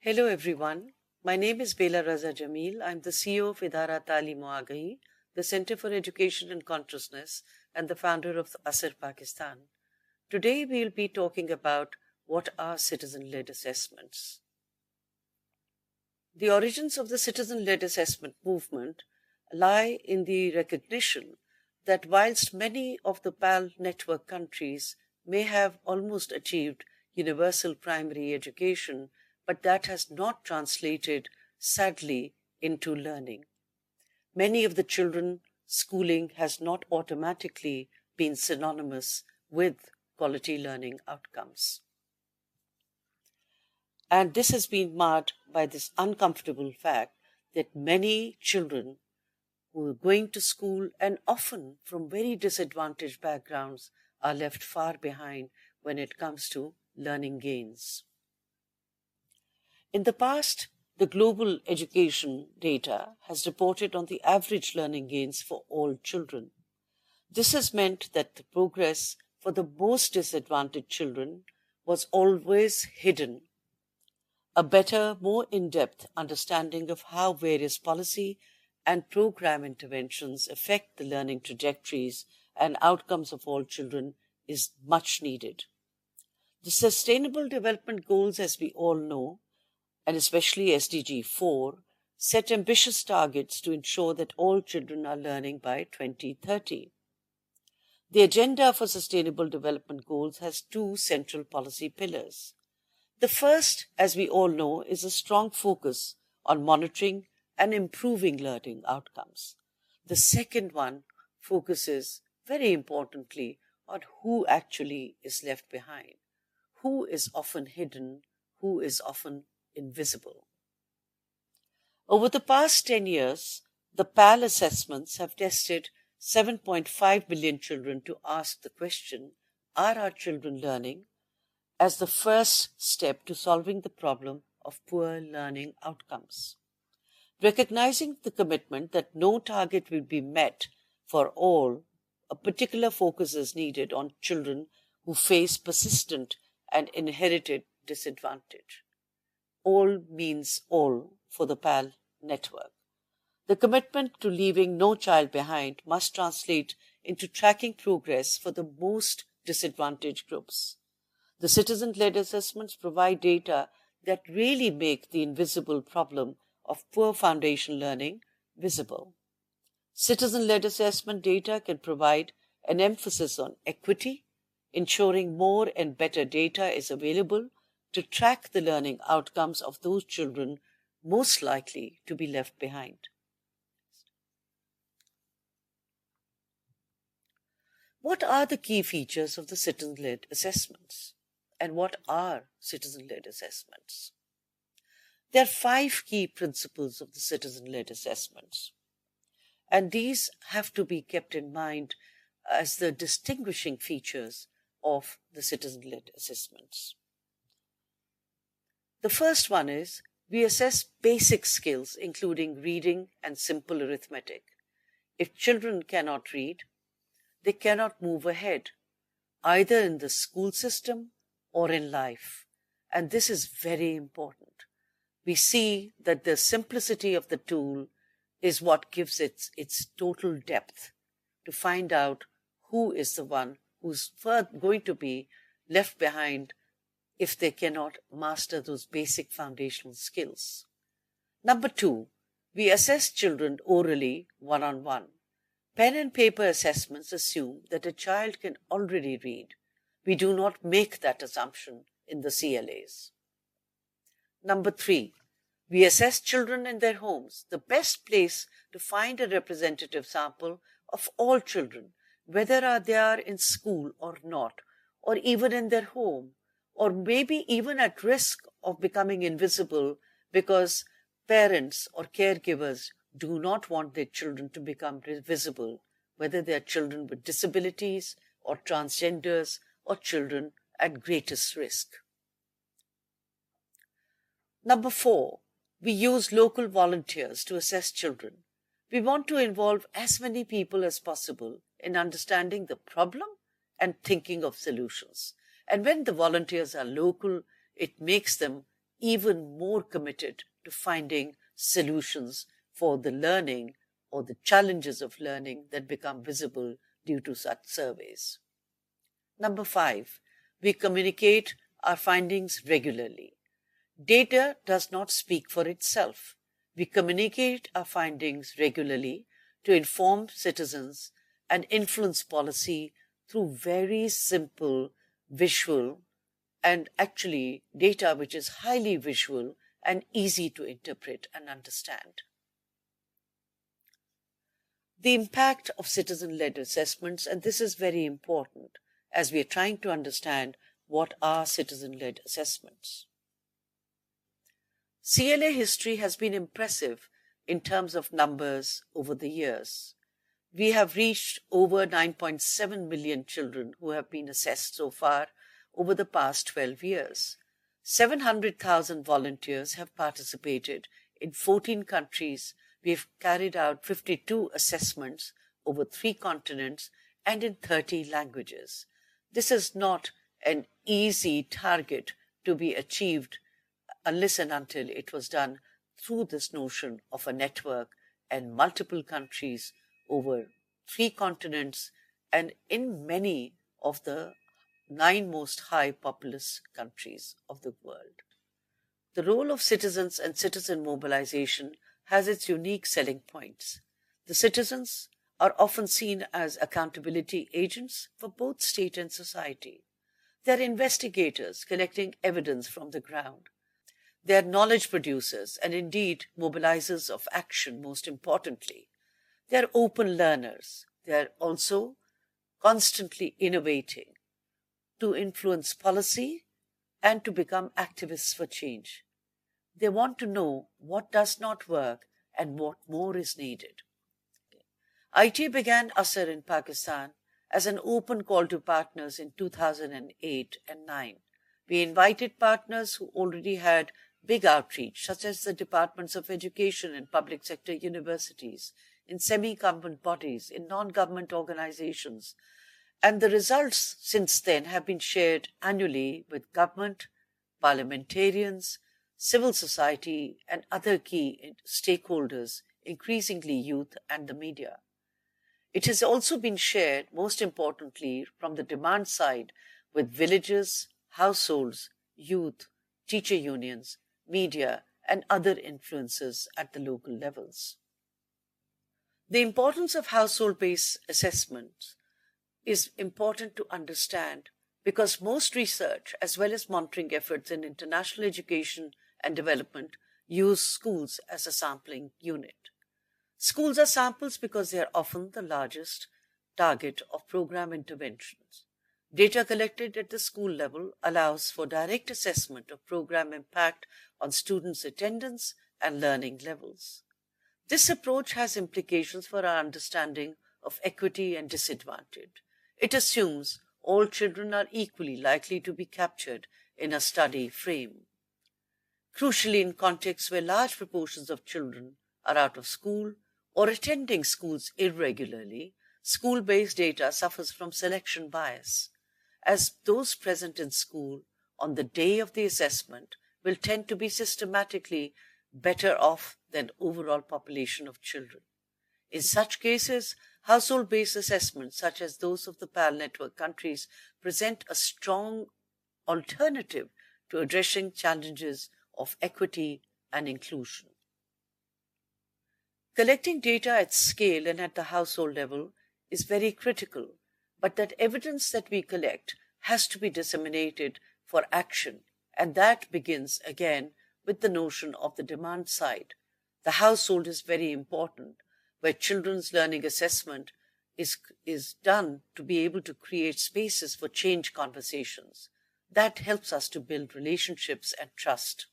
Hello everyone, my name is Baela Raza Jamil. I'm the CEO of Idara Talim Agahi, the Center for Education and Consciousness, and the founder of Asr Pakistan. Today we'll be talking about what are citizen-led assessments. The origins of the citizen-led assessment movement lie in the recognition that whilst many of the PAL network countries may have almost achieved universal primary education, but that has not translated, sadly, into learning. Many of the children schooling has not automatically been synonymous with quality learning outcomes. And this has been marred by this uncomfortable fact that many children who are going to school and often from very disadvantaged backgrounds are left far behind when it comes to learning gains. In the past, the global education data has reported on the average learning gains for all children. This has meant that the progress for the most disadvantaged children was always hidden. A better, more in-depth understanding of how various policy and program interventions affect the learning trajectories and outcomes of all children is much needed. The Sustainable Development Goals, as we all know, and especially SDG 4, set ambitious targets to ensure that all children are learning by 2030. The Agenda for Sustainable Development Goals has two central policy pillars. The first, as we all know, is a strong focus on monitoring and improving learning outcomes. The second one focuses, very importantly, on who actually is left behind, who is often hidden, who is often invisible. Over the past 10 years, the PAL assessments have tested 7.5 million children to ask the question, are our children learning, as the first step to solving the problem of poor learning outcomes. Recognizing the commitment that no target will be met for all, a particular focus is needed on children who face persistent and inherited disadvantage. All means all for the PAL network. The commitment to leaving no child behind must translate into tracking progress for the most disadvantaged groups. The citizen-led assessments provide data that really make the invisible problem of poor foundation learning visible. Citizen-led assessment data can provide an emphasis on equity, ensuring more and better data is available to track the learning outcomes of those children most likely to be left behind. What are the key features of the citizen-led assessments? And what are citizen-led assessments? There are 5 key principles of the citizen-led assessments, and these have to be kept in mind as the distinguishing features of the citizen-led assessments. The first one is, we assess basic skills, including reading and simple arithmetic. If children cannot read, they cannot move ahead, either in the school system or in life. And this is very important. We see that the simplicity of the tool is what gives it its total depth to find out who is the one who's going to be left behind if they cannot master those basic foundational skills. Number 2, we assess children orally, one-on-one. Pen and paper assessments assume that a child can already read. We do not make that assumption in the CLAs. Number 3, we assess children in their homes, the best place to find a representative sample of all children, whether they are in school or not, or even in their home, or maybe even at risk of becoming invisible because parents or caregivers do not want their children to become visible, whether they are children with disabilities or transgenders or children at greatest risk. Number 4, we use local volunteers to assess children. We want to involve as many people as possible in understanding the problem and thinking of solutions. And when the volunteers are local, it makes them even more committed to finding solutions for the learning or the challenges of learning that become visible due to such surveys. Number 5, we communicate our findings regularly. Data does not speak for itself. We communicate our findings regularly to inform citizens and influence policy through very simple visual and actually data which is highly visual and easy to interpret and understand. The impact of citizen-led assessments, and this is very important as we are trying to understand what are citizen-led assessments. CLA history has been impressive in terms of numbers over the years. We have reached over 9.7 million children who have been assessed so far over the past 12 years. 700,000 volunteers have participated in 14 countries. We have carried out 52 assessments over 3 continents and in 30 languages. This is not an easy target to be achieved unless and until it was done through this notion of a network and multiple countries over 3 continents and in many of the 9 most high populous countries of the world. The role of citizens and citizen mobilization has its unique selling points. The citizens are often seen as accountability agents for both state and society. They are investigators collecting evidence from the ground. They are knowledge producers and indeed mobilizers of action, most importantly. They are open learners. They are also constantly innovating to influence policy and to become activists for change. They want to know what does not work and what more is needed. IT began Asar in Pakistan as an open call to partners in 2008 and 9. We invited partners who already had big outreach, such as the departments of education in public sector universities, in semi-government bodies, in non-government organizations. And the results since then have been shared annually with government, parliamentarians, civil society, and other key stakeholders, increasingly youth and the media. It has also been shared, most importantly, from the demand side with villages, households, youth, teacher unions, media, and other influencers at the local levels. The importance of household-based assessments is important to understand because most research as well as monitoring efforts in international education and development use schools as a sampling unit. Schools are samples because they are often the largest target of program interventions. Data collected at the school level allows for direct assessment of program impact on students' attendance and learning levels. This approach has implications for our understanding of equity and disadvantage. It assumes all children are equally likely to be captured in a study frame. Crucially, in contexts where large proportions of children are out of school or attending schools irregularly, school-based data suffers from selection bias, as those present in school on the day of the assessment will tend to be systematically better off than overall population of children. In such cases, household-based assessments, such as those of the PAL network countries, present a strong alternative to addressing challenges of equity and inclusion. Collecting data at scale and at the household level is very critical, but that evidence that we collect has to be disseminated for action, and that begins again with the notion of the demand side. The household is very important, where children's learning assessment is done to be able to create spaces for change conversations. That helps us to build relationships and trust.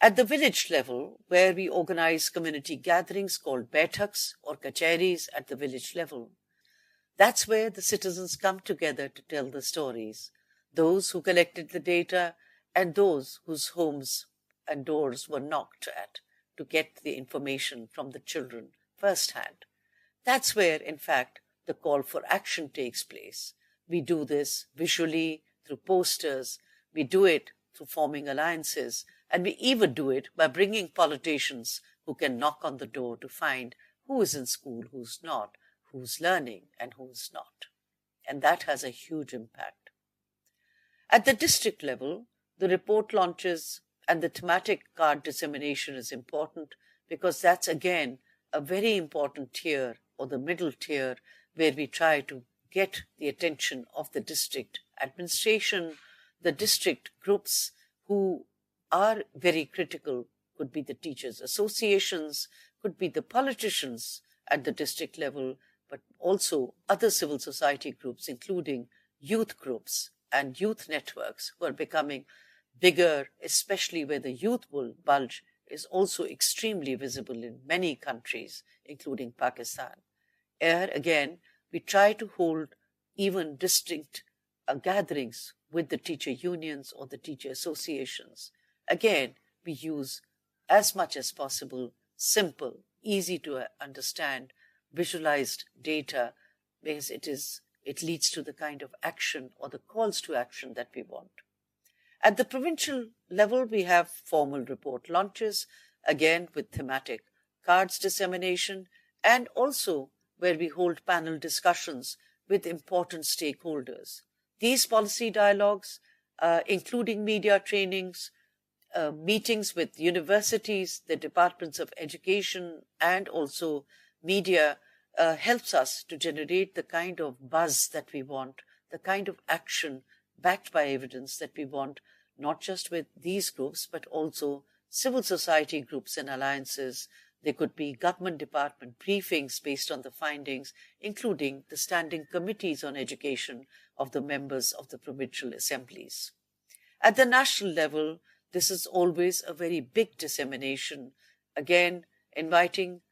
At the village level, where we organize community gatherings called baithaks or kacheris at the village level, that's where the citizens come together to tell the stories, those who collected the data and those whose homes and doors were knocked at to get the information from the children firsthand. That's where, in fact, the call for action takes place. We do this visually through posters. We do it through forming alliances, and we even do it by bringing politicians who can knock on the door to find who is in school, who's not, who's learning, and who's not. And that has a huge impact. At the district level, the report launches and the thematic card dissemination is important because that's again a very important tier or the middle tier where we try to get the attention of the district administration, the district groups who are very critical, could be the teachers' associations, could be the politicians at the district level, but also other civil society groups, including youth groups and youth networks who are becoming bigger, especially where the youth bulge is also extremely visible in many countries, including Pakistan. Here, again, we try to hold even distinct gatherings with the teacher unions or the teacher associations. Again, we use as much as possible simple, easy to understand, visualized data because it leads to the kind of action or the calls to action that we want. At the provincial level, we have formal report launches, again with thematic cards dissemination, and also where we hold panel discussions with important stakeholders. These policy dialogues, including media trainings, meetings with universities, the departments of education, and also media, helps us to generate the kind of buzz that we want, the kind of action backed by evidence that we want, not just with these groups, but also civil society groups and alliances. There could be government department briefings based on the findings, including the standing committees on education of the members of the provincial assemblies. At the national level, this is always a very big dissemination, again inviting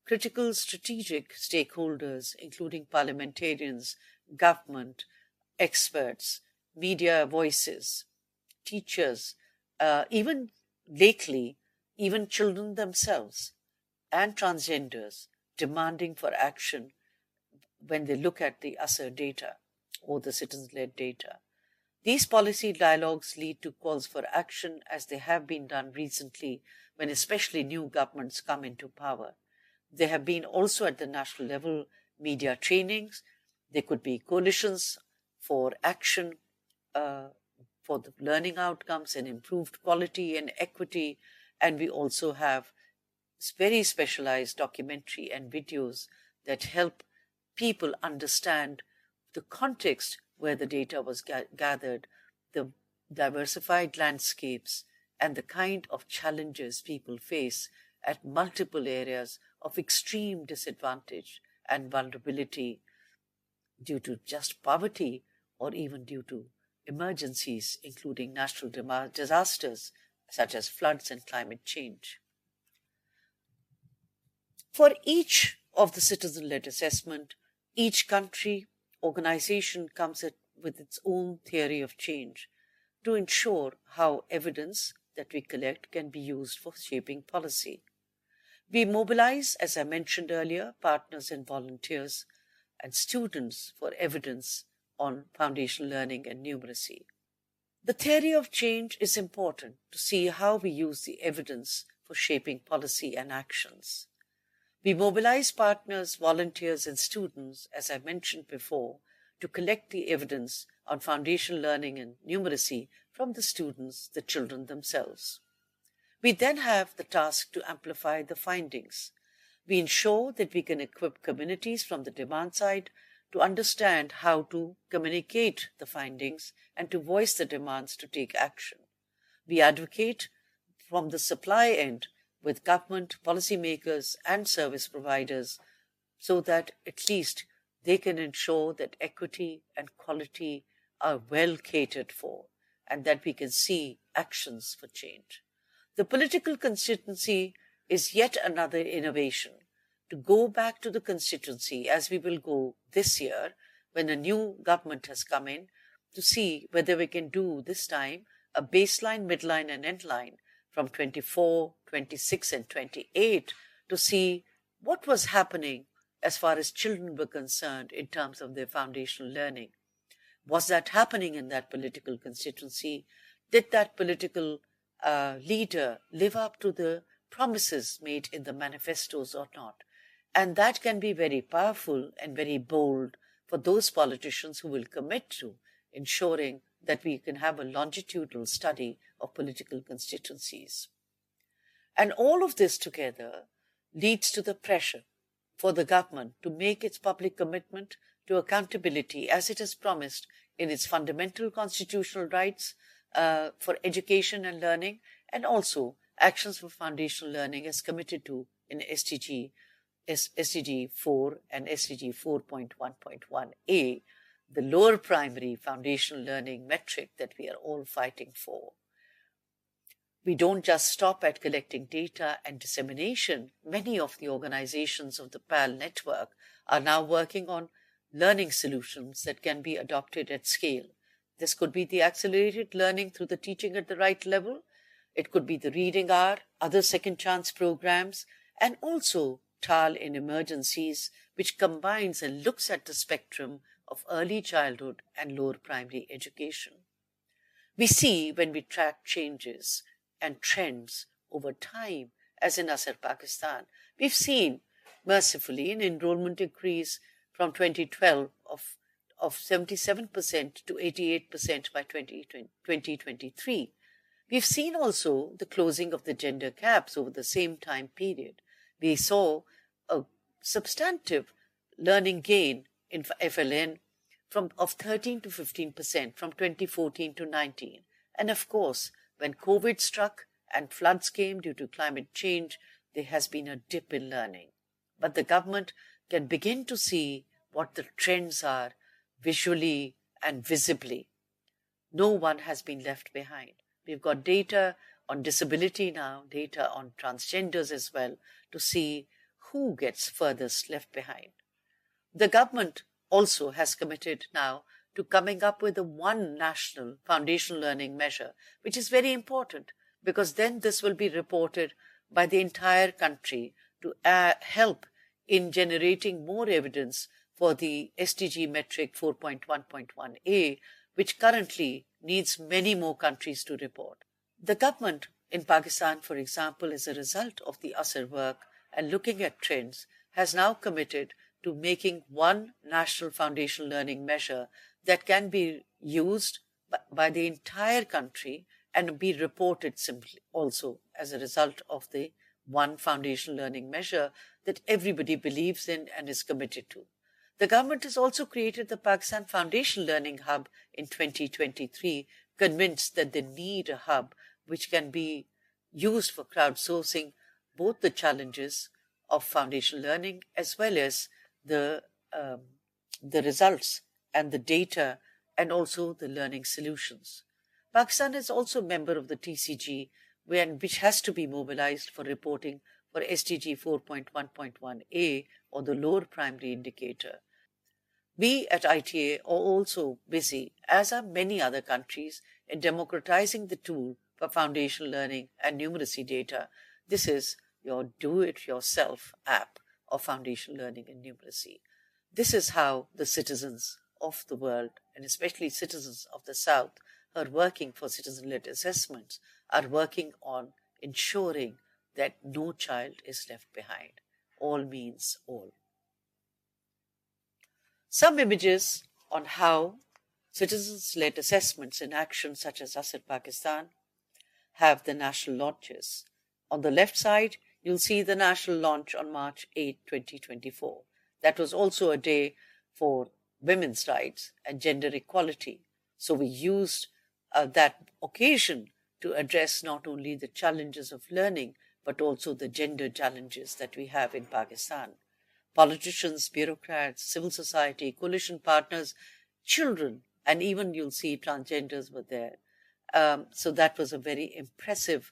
critical strategic stakeholders, including parliamentarians, government, experts, media voices, teachers, even lately, even children themselves and transgenders demanding for action when they look at the ASER data or the citizen-led data. These policy dialogues lead to calls for action as they have been done recently when especially new governments come into power. There have been also at the national level media trainings. There could be coalitions for action for the learning outcomes and improved quality and equity. And we also have very specialized documentary and videos that help people understand the context where the data was gathered, the diversified landscapes, and the kind of challenges people face at multiple areas of extreme disadvantage and vulnerability due to just poverty or even due to emergencies, including natural disasters such as floods and climate change. For each of the citizen-led assessment, each country, organization comes with its own theory of change to ensure how evidence that we collect can be used for shaping policy. We mobilize, as I mentioned earlier, partners and volunteers and students for evidence on foundational learning and numeracy. The theory of change is important to see how we use the evidence for shaping policy and actions. We mobilize partners, volunteers, and students, as I mentioned before, to collect the evidence on foundational learning and numeracy from the students, the children themselves. We then have the task to amplify the findings. We ensure that we can equip communities from the demand side to understand how to communicate the findings and to voice the demands to take action. We advocate from the supply end with government, policymakers, and service providers so that at least they can ensure that equity and quality are well catered for and that we can see actions for change. The political constituency is yet another innovation to go back to the constituency, as we will go this year when a new government has come in, to see whether we can do this time a baseline, midline, and endline from 24, 26, and 28 to see what was happening as far as children were concerned in terms of their foundational learning. Was that happening in that political constituency? Did that political leader live up to the promises made in the manifestos or not? And that can be very powerful and very bold for those politicians who will commit to ensuring that we can have a longitudinal study of political constituencies. And all of this together leads to the pressure for the government to make its public commitment to accountability as it has promised in its fundamental constitutional rights for education and learning, and also actions for foundational learning as committed to in SDG 4 and SDG 4.1.1a, the lower primary foundational learning metric that we are all fighting for. We don't just stop at collecting data and dissemination. Many of the organizations of the PAL network are now working on learning solutions that can be adopted at scale. This could be the accelerated learning through the teaching at the right level. It could be the reading hour, other second chance programs, and also TAL in emergencies, which combines and looks at the spectrum of early childhood and lower primary education. We see when we track changes and trends over time, as in Asar, Pakistan, we've seen mercifully an enrollment increase from 2012 of 77% to 88% by 2023. We've seen also the closing of the gender gaps over the same time period. We saw a substantive learning gain in FLN of 13 to 15% from 2014 to 19. And of course, when COVID struck and floods came due to climate change, there has been a dip in learning. But the government can begin to see what the trends are visually and visibly. No one has been left behind. We've got data on disability now, data on transgenders as well, to see who gets furthest left behind. The government also has committed now to coming up with a one national foundational learning measure, which is very important because then this will be reported by the entire country to help in generating more evidence for the SDG metric 4.1.1a, which currently needs many more countries to report. The government in Pakistan, for example, as a result of the Asar work and looking at trends, has now committed to making one national foundational learning measure that can be used by the entire country and be reported simply also as a result of the one foundational learning measure that everybody believes in and is committed to. The government has also created the Pakistan Foundation Learning Hub in 2023, convinced that they need a hub which can be used for crowdsourcing both the challenges of foundational learning as well as the results and the data and also the learning solutions. Pakistan is also a member of the TCG, which has to be mobilized for reporting for SDG 4.1.1a or the lower primary indicator. We at ITA are also busy, as are many other countries, in democratizing the tool for foundational learning and numeracy data. This is your do-it-yourself app of foundational learning and numeracy. This is how the citizens of the world, and especially citizens of the South, who are working for citizen-led assessments, are working on ensuring that no child is left behind. All means all. Some images on how citizens-led assessments in actions such as Asar Pakistan have the national launches. On the left side, you'll see the national launch on March 8, 2024. That was also a day for women's rights and gender equality. So we used that occasion to address not only the challenges of learning, but also the gender challenges that we have in Pakistan. Politicians, bureaucrats, civil society, coalition partners, children, and even you'll see transgenders were there. So that was a very impressive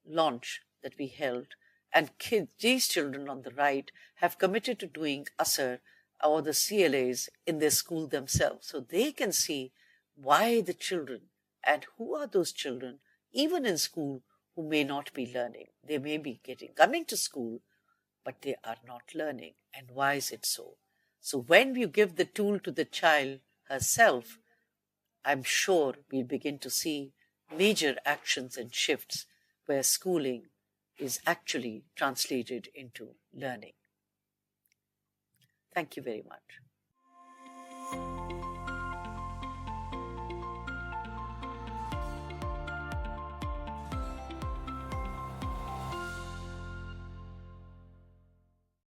launch that we held. And kids, these children on the right, have committed to doing Asar or the CLAs in their school themselves. So they can see why the children and who are those children, even in school, who may not be learning. They may be coming to school, but they are not learning. And why is it so? So when you give the tool to the child herself, I'm sure we'll begin to see major actions and shifts where schooling is actually translated into learning. Thank you very much.